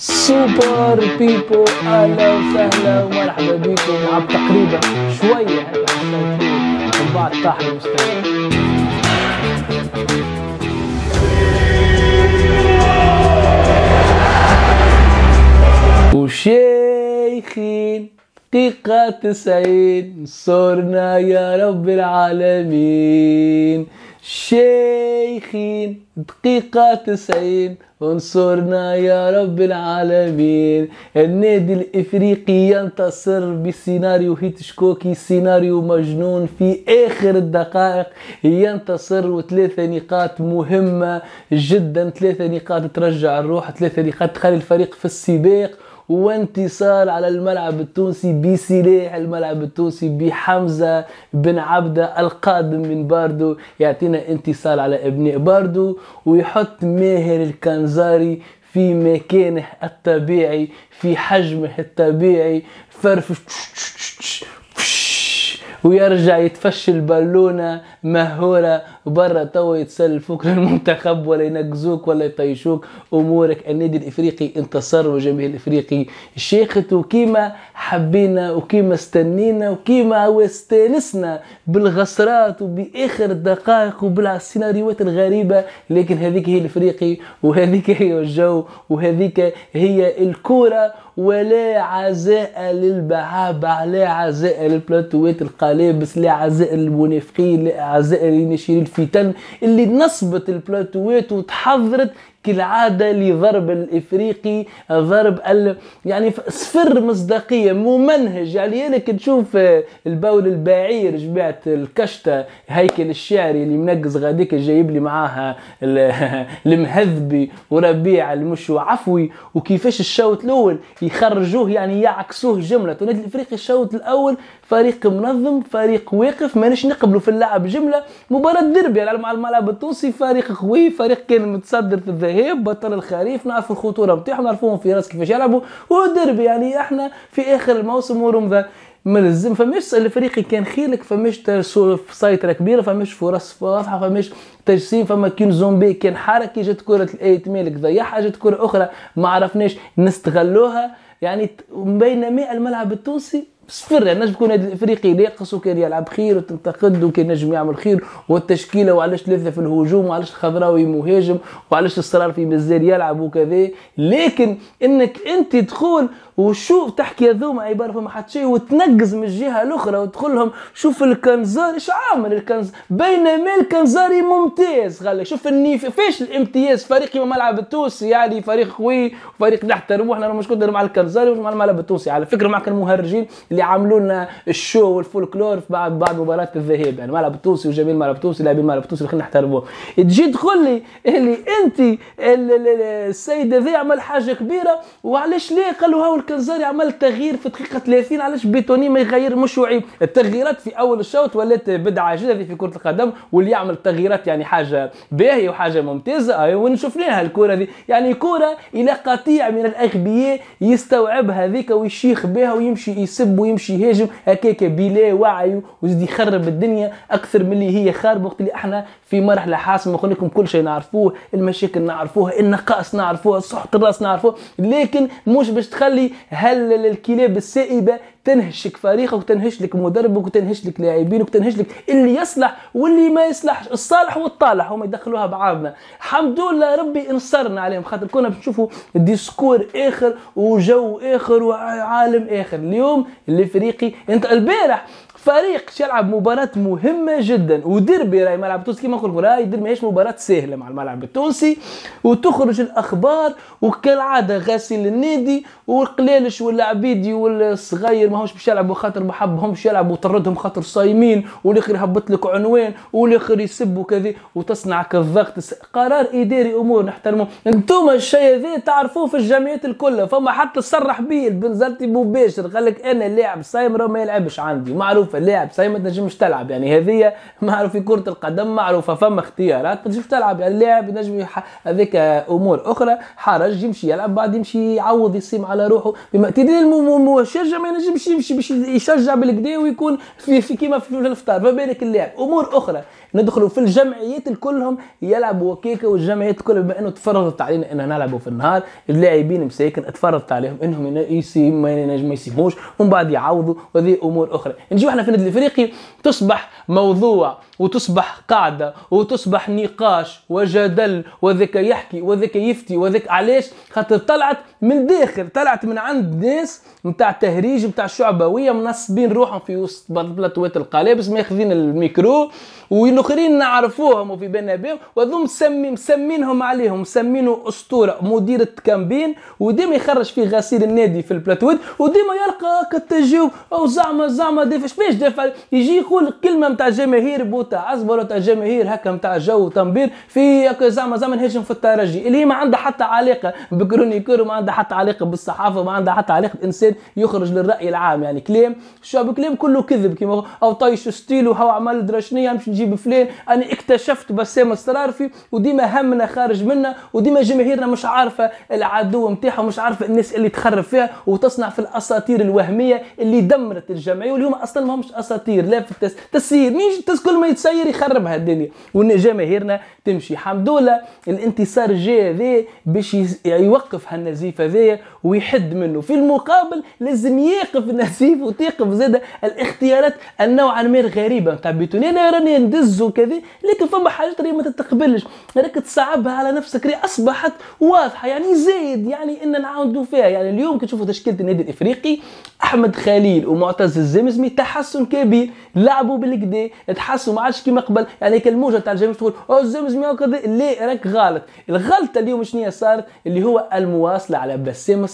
سوبر بيبو، اهلا وسهلا ومرحبا بكم. نلعب تقريبا شويه هيك على الصوت من بعد طاح المستوى. وشيخين دقيقة 90 صرنا يا رب العالمين. شيخين دقيقة 90 انصرنا يا رب العالمين. النادي الافريقي ينتصر بسيناريو هيتشكوكي، سيناريو مجنون في اخر الدقائق ينتصر، وثلاثة نقاط مهمة جدا، 3 نقاط ترجع الروح، 3 نقاط تخلي الفريق في السباق، وانتصار على الملعب التونسي بسلاح الملعب التونسي بحمزة بن عبدة القادم من باردو، يعطينا انتصار على ابناء باردو ويحط ماهر الكنزاري في مكانه الطبيعي في حجمه الطبيعي، فرفش ويرجع يتفشي البالونة مهورة برا توا يتسلفوك للمنتخب ولا ينقزوك ولا يطيشوك امورك. النادي الافريقي انتصر والجماهير الافريقي شيخت، وكيما حبينا وكيما استنينا وكيما استانسنا بالغسرات وباخر الدقائق وبالسيناريوهات الغريبة، لكن هذيك هي الافريقي وهذيك هي الجو وهذيك هي الكورة. ولا عزاء للبعابع، لا عزاء للبلاتوات القلابس، لا عزاء للمنافقين، لا عزاء لناشرين الفتن اللي نصبت البلاتوات وتحضرت كالعادة لضرب الافريقي، ضرب يعني صفر مصداقية ممنهج. يعني انا كنشوف البول البعير جماعة الكشتة هيكل الشعري اللي منقز غاديك جايب لي معاها المهذبي وربيع المشو عفوي، وكيفاش الشوط الاول يخرجوه يعني يعكسوه جملة. النادي الافريقي الشوط الاول فريق منظم، فريق واقف، ماناش نقبلوا في اللعب جملة. مباراة ديربي على الملعب التونسي، فريق قوي، فريق كان متصدر في الذهاب، بطل الخريف، نعرفوا الخطورة نتاعهم، نعرفوهم في راس كيفاش يلعبوا، وديربي يعني احنا في اخر الموسم ورمضان ملزم، فماش الفريق كان خيلك، فماش سيطرة كبيرة، فماش فرص واضحة، فماش تجسيم، فما كان زومبي كان حركي، جت كرة الأيت مالك ضيعها، جت كرة أخرى ما عرفناش نستغلوها. يعني بينما الملعب التونسي صفر، يعني نجم يكون الافريقي ناقص وكان يلعب خير وتنتقد وكان نجم يعمل خير، والتشكيله وعلاش 3 في الهجوم وعلاش الخضراوي مهاجم وعلاش الصرار في مازال يلعب وكذا. لكن انك انت تدخل وشوف تحكي هذوما عباره فما حد شيء وتنقز من الجهه الاخرى وتدخل لهم شوف الكنزاري ايش عامل الكنز، بينما الكنزاري ممتاز. قال لك شوف فيش الامتياز فريقي ملعب التونسي، يعني فريق قوي وفريق نحترمه، احنا مش كنا مع الكنزاري ومع الملعب التونسي على فكره، مع المهرجين اللي عملوا لنا الشو والفولكلور بعد مباراه الذهاب. يعني الملعب التونسي وجميع الملعب التونسي لاعبين الملعب التونسي اللي خلينا نحترموه، تجي تقول لي اللي انت السيد ذي عمل حاجه كبيره وعلاش ليه قالوا هاو الكنزاري عمل تغيير في دقيقه 30، علاش بيتوني ما يغير مش وعيب. التغييرات في اول الشوط ولات بدعه جديده في كره القدم، واللي يعمل تغييرات يعني حاجه باهيه وحاجه ممتازه، ونشوفناها الكره دي يعني كره الى قطيع من الاغبياء يستوعبها هذيك ويشيخ بها ويمشي يسب ويمشي يهاجم هكاك بلا وعي ويزيد يخرب الدنيا اكثر من اللي هي خارب، وقت اللي احنا في مرحله حاسمه. نقول لكم كل شيء نعرفوه، المشاكل نعرفوها، النقائص نعرفوها، صحة الراس نعرفوه، لكن مش باش تخلي الكلاب السائبه تنهشك فريقك وتنهش لك مدربك وتنهش لك لاعبينك وتنهش لك اللي يصلح واللي ما يصلحش، الصالح والطالح هم يدخلوها بعضنا. الحمد لله ربي انصرنا عليهم، خاطر كنا بنشوفوا ديسكور اخر وجو اخر وعالم اخر. اليوم الافريقي انت البارح فريق يلعب مباراة مهمة جدا وديربي، راي ملعب التونسي كما نقول راي ديربي ماهيش مباراة سهلة مع الملعب التونسي، وتخرج الاخبار وكالعادة غاسل النادي والقلالش والعبيدي والصغير ماهوش باش يلعبوا خاطر ما حبهمش يلعبوا وطردهم خاطر صايمين، والاخر يهبط لك عنوان والاخر يسب وكذا وتصنع كالضغط. قرار اداري امور نحترمه. انتم الشيء هذا تعرفوه في الجمعيات الكل، فما حتى صرح به البنزرتي مباشر قال لك انا لاعب صايم ما يلعبش عندي، معروف اللاعب صايم ما تنجمش تلعب، يعني هذه معروف في كرة القدم معروفة، فما اختيارات ما تنجمش تلعب، يعني اللاعب ينجم هذيك امور اخرى حرج يمشي يلعب بعد يمشي يعوض يصيم على روحه بما تدري المشجع ما ينجمش يمشي باش يشجع بالكدا ويكون في كيما في الافطار، ما بالك اللاعب امور اخرى. ندخلوا في الجمعيات الكلهم يلعبوا وكيكه، والجمعيات كلها بما انه تفرضت علينا ان نلعبوا في النهار، اللاعبين مساكن اتفرضت عليهم انهم ما يسيموش ومن بعد يعوضوا، وهذه امور اخرى. نجيو احنا في النادي الافريقي تصبح موضوع وتصبح قاعده وتصبح نقاش وجدل، وذاك يحكي وذاك يفتي وذاك. علاش؟ خاطر طلعت من داخل، طلعت من عند ناس نتاع تهريج نتاع شعبويه منصبين روحهم في وسط بلاطوات القلابس ماخذين الميكرو، والاخرين نعرفوهم وفي بالنا بهم، وذوم مسمينهم عليهم، مسمينه اسطوره مدير كامبين، وديما يخرج فيه غسيل النادي في البلاتوات، وديما يلقى كالتجاوب او زعما دافع. فاش دافع؟ يجي يقول كلمه نتاع جماهير بوتا عزبه ولا نتاع جماهير هكا نتاع جو وتنبير في زعما نهاجم في الترجي، اللي هي ما عندها حتى علاقه بكرونيكور، وما عندها حتى علاقه بالصحافه، وما عندها حتى علاقه بانسان يخرج للراي العام. يعني كلام الشعب، كلام كله كذب، كيما او طايش ستيلو هو عمل درشنيه مش نجيب فلان، انا اكتشفت بسام السرارفي، وديما همنا خارج منا، وديما جماهيرنا مش عارفه العدو نتاعها، مش عارفه الناس اللي تخرب فيها وتصنع في الاساطير الوهميه اللي دمرت الجمعيه، واليوم اصلا ما همش اساطير، لا في التسيير مين كل ما يتسير يخربها الدنيا، وان جماهيرنا تمشي. الحمد لله الانتصار جاء ذا باش يوقف هالنزيف هذايا ويحد منه. في المقابل لازم يقف النزيف وتقف زاده الاختيارات النوعا ما غريبه نتاع بيتوني. انا راني ندز وكذا، لكن فما حاجات ما تتقبلش، راك تصعبها على نفسك، اصبحت واضحه يعني زايد يعني ان نعاودوا فيها. يعني اليوم كتشوفوا تشكيله النادي الافريقي، احمد خليل ومعتز الزمزمي تحسن كبير، لعبوا بالكدا، تحسوا ما عادش كيما قبل. يعني كالموجه تاع الجماهير تقول الزمزمي وكذا، لا راك غلط. الغلطه اليوم شنو صارت؟ اللي هو المواصله على بسام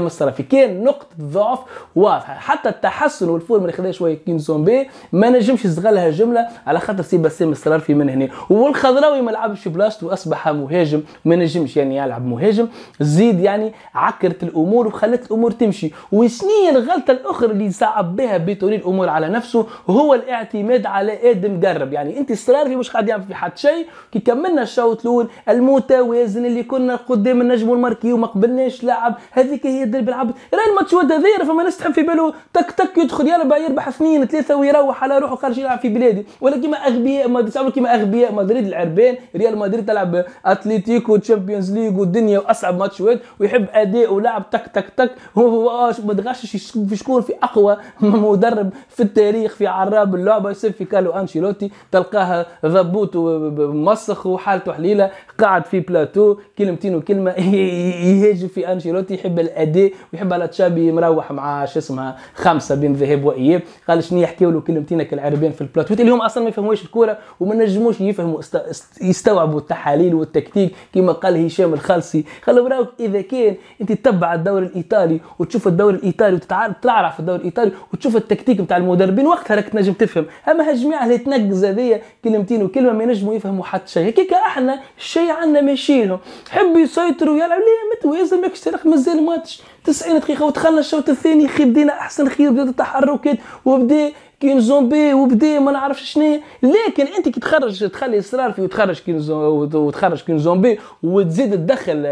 الصرافي كان نقطه ضعف واضحه. حتى التحسن والفورم اللي خذا شويه كينزومبي ما نجمش يصغلها جمله على خاطر سي بسام الصرافي من هنا، والخضراوي ما لعبش بلاصته واصبح مهاجم، ما نجمش يعني يلعب مهاجم، زيد يعني عكرت الامور وخلت الامور تمشي. وشنية الغلطه الاخرى اللي صعب بها بيتوني الامور على نفسه، وهو الاعتماد على ادم قرب. يعني انت الصرافي مش قاعد يعمل في حد شيء، كي كملنا الشوط الاول المتوازن اللي كنا قدام النجم والماركي وما قبلناش لعب، هذيك هي الدرب العبد. راه الماتش ود هذايا فما ناس تحب في باله تك يدخل يربح 2 3 ويروح على روحه خارج يلعب في بلادي، ولا كيما اغبياء ما تعملوا كيما اغبياء مدريد العربان. ريال مدريد تلعب اتليتيكو تشامبيونز ليغ والدنيا واصعب ماتشات ويحب اداء ولعب تك هو ما تغشش في شكون في اقوى مدرب في التاريخ في عراب اللعبه يصير في كارلو انشيلوتي، تلقاه ضبوط ومسخ وحالته حليله قاعد في بلاتو كلمتين وكلمه يهاجم في انشيلوتي، يحب الاداء ويحب على تشابي مروح مع شو اسمها 5 بين ذهاب واياب، قال شنو يحكيوا له كلمتين كالعربان في البلاتو اللي هم اصلا ما يفهموش الكوره وما نجموش يفهموا يستوعبوا التحاليل والتكتيك كما قال هشام الخالصي. خلوا براك اذا كان انت تتبع الدوري الايطالي وتشوف الدوري الايطالي وتعرف الدوري الايطالي وتشوف التكتيك نتاع المدربين، وقتها راك تنجم تفهم. اما هالجماعه اللي تنقز هذيا كلمتين وكلمه ما ينجموا يفهموا حتى شيء. هكاك احنا الشيء عندنا ماشي لهم، حبوا يسيطروا يلعب ليه متوازن ماكش تاريخ مازال ماتش 90 دقيقه ودخلنا الشوط الثاني خي بدينا احسن خير، بدات التحركات وبدا كين زومبي وبدا ما نعرفش شنو. لكن انت كي تخلي اصرار في وتخرج كين زومبي وتزيد تدخل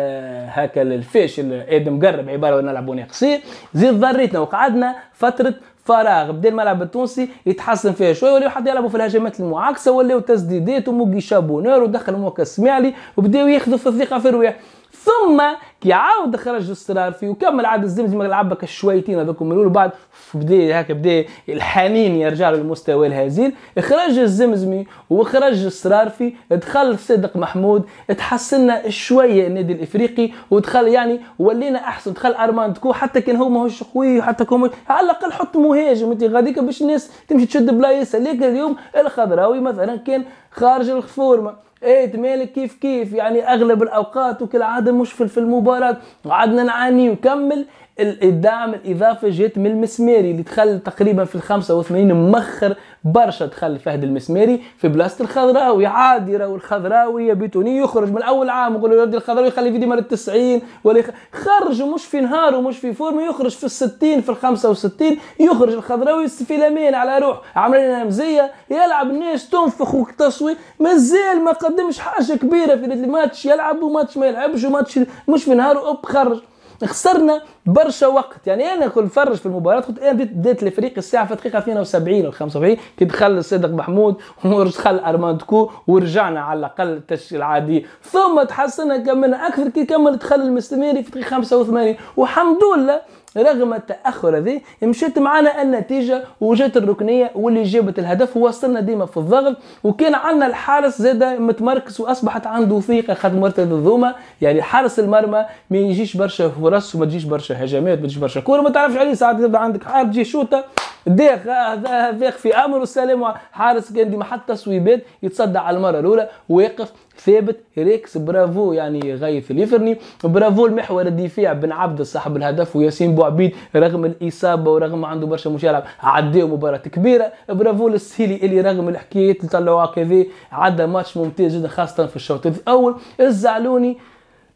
هكا الفاشل ادم قرب عباره نلعبوا ناقصين، زيد ضريتنا وقعدنا فتره فراغ. بدا الملعب التونسي يتحسن فيها شويه، ولاو حتى يلعبوا في الهجمات المعاكسه، ولاو تسديدات وموقي شابونير ودخل موكا سماعلي وبداو ياخذوا في الثقه في الرواح. ثم كي عاود خرج الصرافي وكمل عاد الزمزمي لعبك شويتين هذوك من الاول، بعد بدا الحنين يرجع للمستوى الهزيل، خرج الزمزمي وخرج الصرافي، دخل صدق محمود، تحسنا شويه النادي الافريقي ودخل يعني ولينا احسن، دخل ارمان دكو حتى كان هو ماهوش قوي حتى كان على الاقل حط مهاجم انت غاديك باش الناس تمشي تشد بلايصها. لكن اليوم الخضراوي مثلا كان خارج الفورمه، مالك كيف يعني اغلب الاوقات وكالعاده مش في المباراه، وعدنا نعاني وكمل. الدعم الاضافي جات من المسماري اللي دخل تقريبا في 85 مخر برشا، دخل فهد المسماري في بلاصه الخضراوي، عادي راهو الخضراوي يا بيتوني يخرج من اول عام يقول له الخضراوي يخلي فيديو مره 90 ولا خرج مش في نهار ومش في فورم، يخرج في 60 في 65 يخرج الخضراوي في الامان على روح، عمل لنا مزيه يلعب الناس تنفخ وتصوي، مازال ما قدمش حاجه كبيره في الماتش، يلعب وماتش ما يلعبش وماتش مش في نهار خرج. خسرنا برشا وقت. يعني انا كل نفرج في المباراه كنت انا بديت الفريق الساعه في الدقيقه 72 او 75 كي دخل صدق محمود ودخل ارماندكو ورجعنا على الاقل التشكيل العادي، ثم تحسنا كملنا اكثر كي كمل دخل المستمري في الدقيقه 85 والحمد لله رغم التاخر هذه مشيت معنا النتيجه وجات الركنيه واللي جابت الهدف ووصلنا ديما في الضغط، وكان عندنا الحارس زاد متمركز واصبحت عنده ثقه خد مرتد الذومه. يعني حارس المرمى ما يجيش برشا فرص وما تجيش برشا هجمات ما تجيش برشا كوره ما تعرفش عليه، ساعات تبدا عندك حارس تجي شوطه ديخ هذاك في امر والسلام، حارس كان ديما حتى تصويبات يتصدى على المره الاولى ويقف ثابت ريكس. برافو يعني غيث اليفرني، برافو المحور الدفاع بن عبد صاحب الهدف وياسين بوعبيد رغم الاصابه ورغم عنده برشا مشاركه عداو مباراه كبيره. برافو للسيلي اللي رغم الحكايات اللي طلعوها كذا عدى ماتش ممتاز جدا خاصه في الشوط الاول. الزعلوني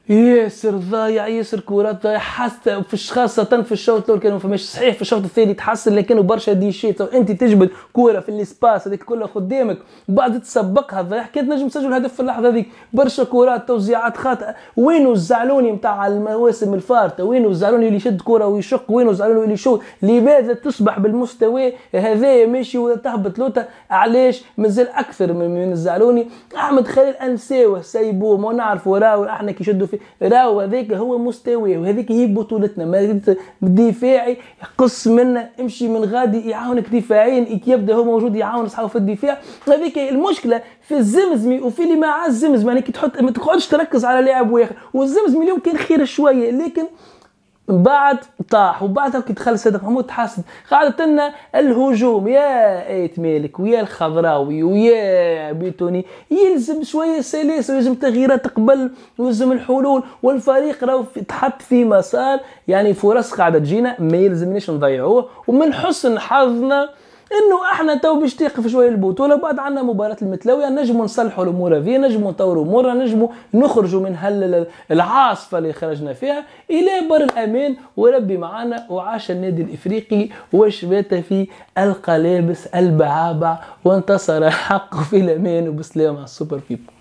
ياسر ضايع ياسر كورات ضايع حتى في خاصة في الشوط الأول كانوا فماش صحيح، في الشوط الثاني تحسن لكنه برشا ديشيت أنت تجبد كورة في الإسباس هذيك كلها قدامك وبعد تسبقها ضايع كي تنجم تسجل الهدف في اللحظة هذيك. برشا كورات توزيعات خاطئة. وينو الزعلوني نتاع المواسم الفارطة؟ وينو الزعلوني اللي يشد كورة ويشق؟ وينو الزعلوني اللي يشوط؟ لماذا تصبح بالمستوى هذا ماشي وتهبط لوتا؟ علاش مازال أكثر من الزعلوني؟ أحمد خليل أنساوه سيبوه ما نعرفوا راهو احنا كي يشدوا راهو هذاك هو مستواه وهذيك هي بطولتنا. ما دفاعي قص منا امشي من غادي يعاونك دفاعيا يبدا هو موجود يعاون اصحابه في الدفاع. هذيك المشكله في الزمزمي وفي اللي مع الزمزمي. يعني كي تحط ما تقعدش تركز على لاعب واحد، والزمزمي اليوم كان خير شويه لكن بعد طاح وبعدها كي دخل صدق محمود تحسن. قعدت لنا الهجوم يا ايت مالك ويا الخضراوي ويا بيتوني يلزم شويه سلاسه ويلزم تغييرات قبل ويلزم الحلول، والفريق راهو تحط في مسار يعني فرص قاعده تجينا ما يلزمناش نضيعوه. ومن حسن حظنا انه احنا تو باش تقف شويه البطوله بعد عندنا مباراه المتلاويه نجموا نصلحوا الامور هذه، نجموا نطوروا امورنا، نجموا نخرجوا من العاصفه اللي خرجنا فيها الى بر الامان. وربي معنا وعاش النادي الافريقي وشبات في القلابس البعابع وانتصر حقه في الامان وبسلام على السوبر فيبو.